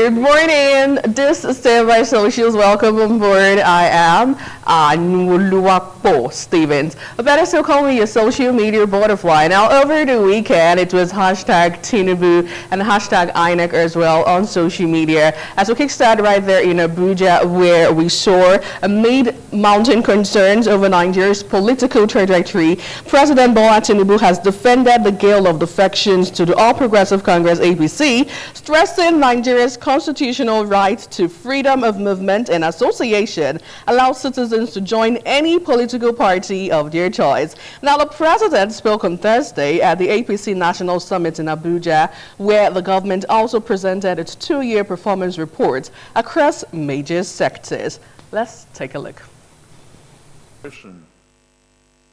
Good morning. This is Stay by Socials. Welcome on board. I am Anwuluwapo Stevens. Better still call me your social media butterfly. Now, over the weekend, it was hashtag Tinubu and hashtag INEC as well on social media. As we kickstart right there in Abuja, where we saw amid mounting concerns over Nigeria's political trajectory, President Bola Tinubu has defended the gale of defections to the All Progressive Congress APC, stressing Nigeria's constitutional right to freedom of movement and association allows citizens to join any political party of their choice. Now, the president spoke on Thursday at the APC National Summit in Abuja, where the government also presented its two-year performance report across major sectors. Let's take a look.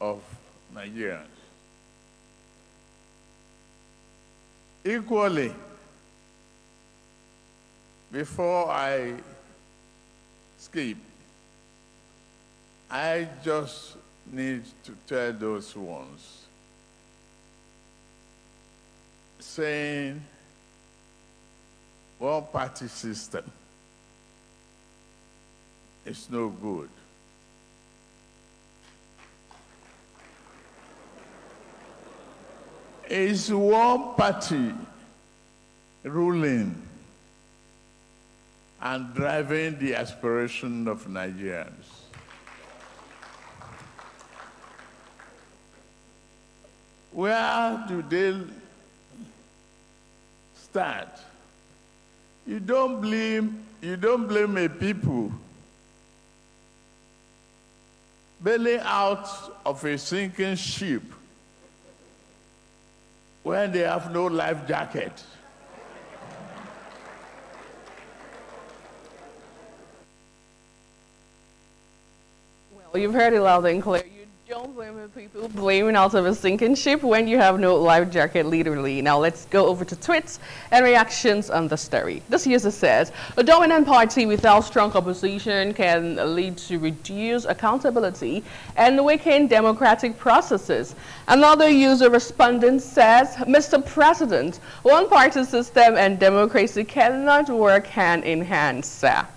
Of Nigerians. Equally, before I skip, I just need to tell those ones saying one-party system is no good. It's one party ruling and driving the aspiration of Nigerians. Where do they start? You don't blame a people bailing out of a sinking ship when they have no life jacket. Well, you've heard it loud and clear. You don't blame the people blaming out of a sinking ship when you have no life jacket, literally. Now let's go over to tweets and reactions on the story. This user says, a dominant party without strong opposition can lead to reduced accountability and weaken democratic processes. Another user respondent says, Mr. President, one-party system and democracy cannot work hand in hand, sir.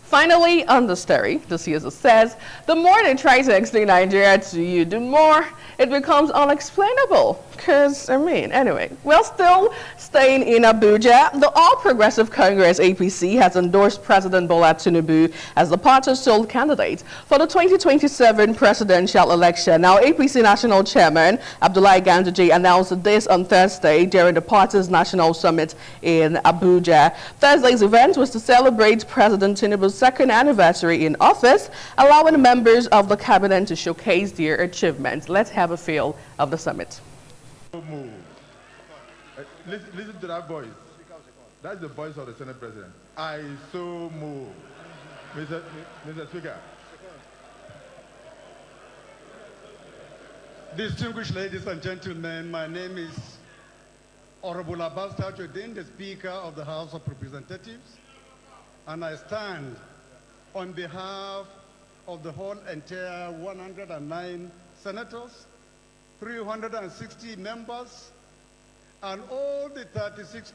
Finally, on the story, this user says, the more they try to explain Nigeria to you, the more it becomes unexplainable. Because, anyway, we're still staying in Abuja. The All Progressive Congress APC has endorsed President Bola Tinubu as the party's sole candidate for the 2027 presidential election. Now, APC National Chairman Abdullahi Ganduje announced this on Thursday during the party's National Summit in Abuja. Thursday's event was to celebrate President Tinubu's second anniversary in office, allowing members of the cabinet to showcase their achievements. Let's have a feel of the summit. Listen to that voice. That's the voice of the Senate President. I so move. Mr. Speaker. Distinguished ladies and gentlemen, my name is Honorable Abbas Tajuddin, the Speaker of the House of Representatives, and I stand on behalf of the whole entire 109 senators, 360 members, and all the 36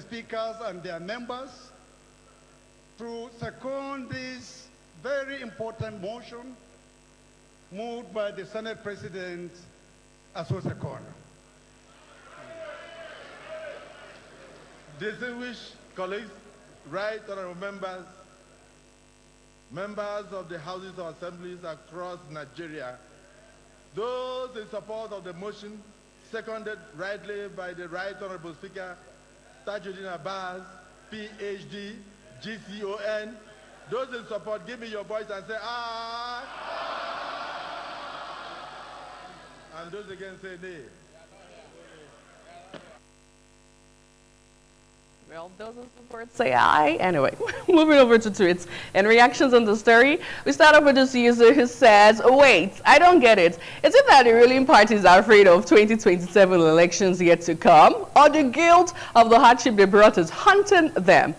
speakers and their members to second this very important motion moved by the Senate President as was second. Distinguished colleagues, right honorable members, members of the houses of assemblies across Nigeria, those in support of the motion, seconded rightly by the Right Honorable Speaker, Tajuddin Abbas, PhD, GCON. Those in support, give me your voice and say, ah. And those against say, nay. Well, those in support say aye. Anyway, moving over to tweets and reactions on the story. We start off with this user who says, wait, I don't get it. Is it that the ruling parties are afraid of 2027 elections yet to come? Or the guilt of the hardship they brought is haunting them?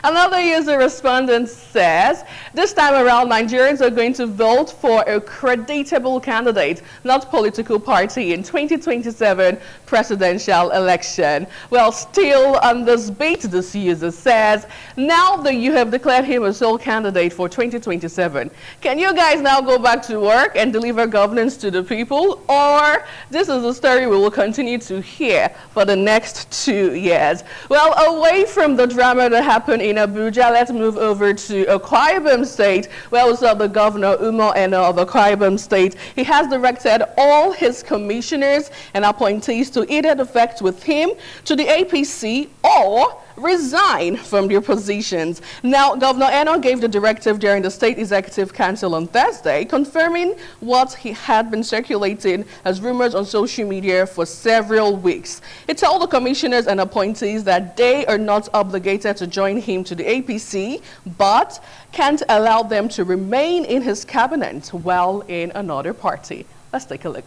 Another user respondent says, this time around, Nigerians are going to vote for a creditable candidate, not political party, in 2027 presidential election. Well, still on this beat, this user says, now that you have declared him a sole candidate for 2027, can you guys now go back to work and deliver governance to the people? Or this is a story we will continue to hear for the next 2 years? Well, away from the drama that happened in Abuja, let's move over to Akwa Ibom State, where we saw the governor, Umo Eno of Akwa Ibom State. He has directed all his commissioners and appointees to either defect with him to the APC or resign from their positions. Now, Governor Eno gave the directive during the State Executive Council on Thursday, confirming what he had been circulating as rumors on social media for several weeks. He told the commissioners and appointees that they are not obligated to join him to the APC, but can't allow them to remain in his cabinet while in another party. Let's take a look.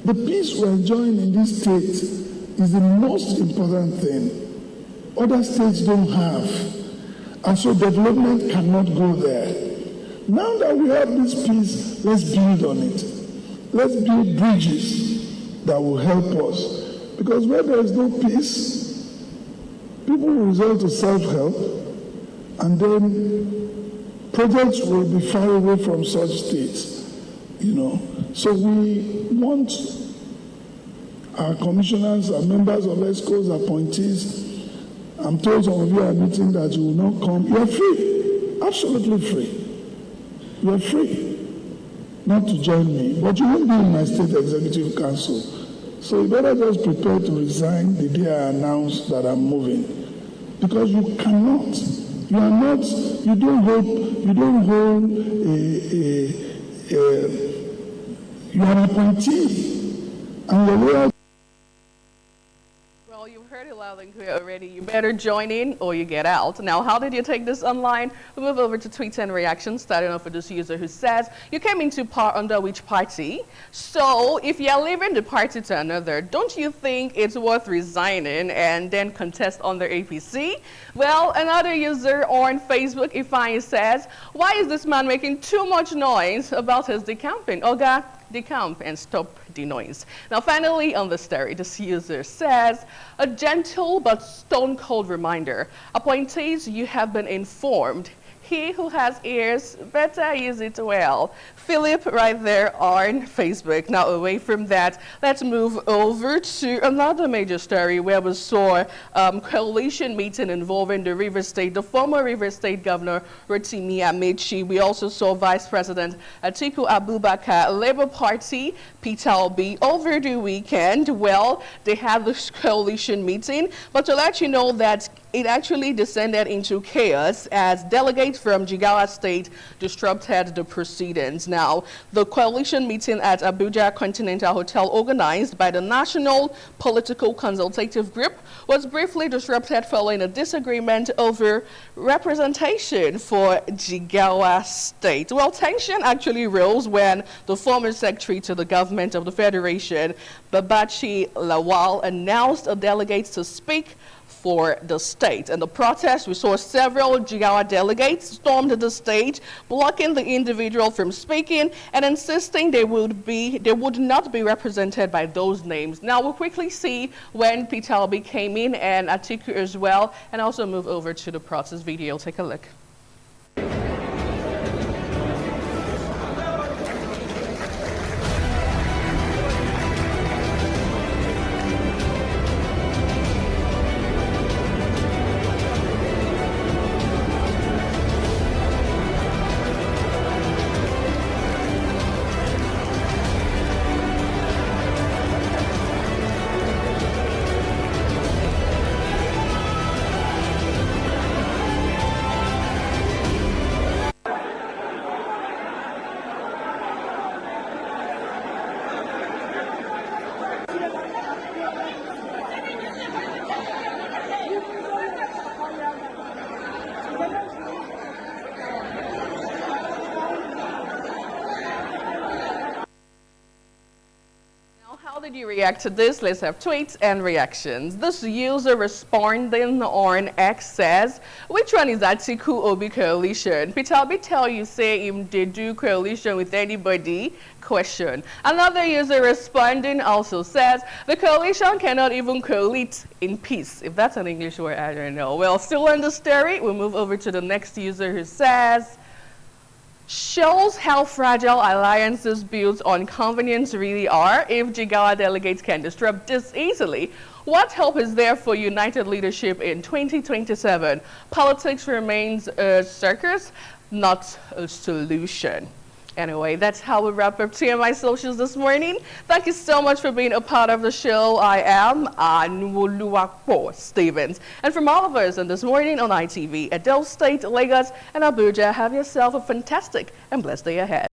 The peace we're enjoying in this state is the most important thing. Other states don't have. And so development cannot go there. Now that we have this peace, let's build on it. Let's build bridges that will help us. Because where there is no peace, people will resort to self-help, and then projects will be far away from such states. So we want our commissioners, our members of ESCOs, appointees. I'm told some of you are admitting that you will not come. You are free, absolutely free. You are free not to join me, but you won't be in my state executive council. So you better just prepare to resign the day I announce that I'm moving, because you cannot. You are not. You don't hold. You don't hold you are an appointee, and your loyal. Well, you've heard it loud and clear already. You better join in or you get out. Now, how did you take this online? We'll move over to tweets and reactions, starting off with this user who says, you came into power under which party? So, if you're leaving the party to another, don't you think it's worth resigning and then contest under APC? Well, another user on Facebook, Ifeanyi, says, why is this man making too much noise about his decamping? Oga, decamp and stop the noise. Now, finally, on the story, this user says, a gentle but stone-cold reminder. Appointees, you have been informed. He who has ears, better use it well. Philip right there on Facebook. Now, away from that, let's move over to another major story where we saw coalition meeting involving the former River State Governor, Rotimi Amechi. We also saw Vice President Atiku Abubakar, Labour Party, Peter Obi. Over the weekend, well, they had this coalition meeting, but to let you know that it actually descended into chaos as delegates from Jigawa State disrupted the proceedings. Now, the coalition meeting at Abuja Continental Hotel, organized by the National Political Consultative Group, was briefly disrupted following a disagreement over representation for Jigawa State. Well, tension actually rose when the former secretary to the government of the Federation, Babachi Lawal, announced a delegate to speak for the state. And the protest, we saw several Jigawa delegates stormed the stage, blocking the individual from speaking and insisting they would not be represented by those names. Now we'll quickly see when Peter Obi came in and Atiku as well, and also move over to the protest video. Take a look. would you react to this? Let's have tweets and reactions. This user responding on X says, which one is Atiku Obi coalition? Peter Obi tell you say him they do coalition with anybody? Question. Another user responding also says, the coalition cannot even coalesce in peace. If that's an English word, I don't know. Well, still on the story, we'll move over to the next user who says, shows how fragile alliances built on convenience really are. If Jigawa delegates can disrupt this easily, what hope is there for united leadership in 2027? Politics remains a circus, not a solution. Anyway, that's how we wrap up TMI Socials this morning. Thank you so much for being a part of the show. I am Anwoluwapo Stevens. And from all of us on This Morning on ITV at Delta State, Lagos, and Abuja, have yourself a fantastic and blessed day ahead.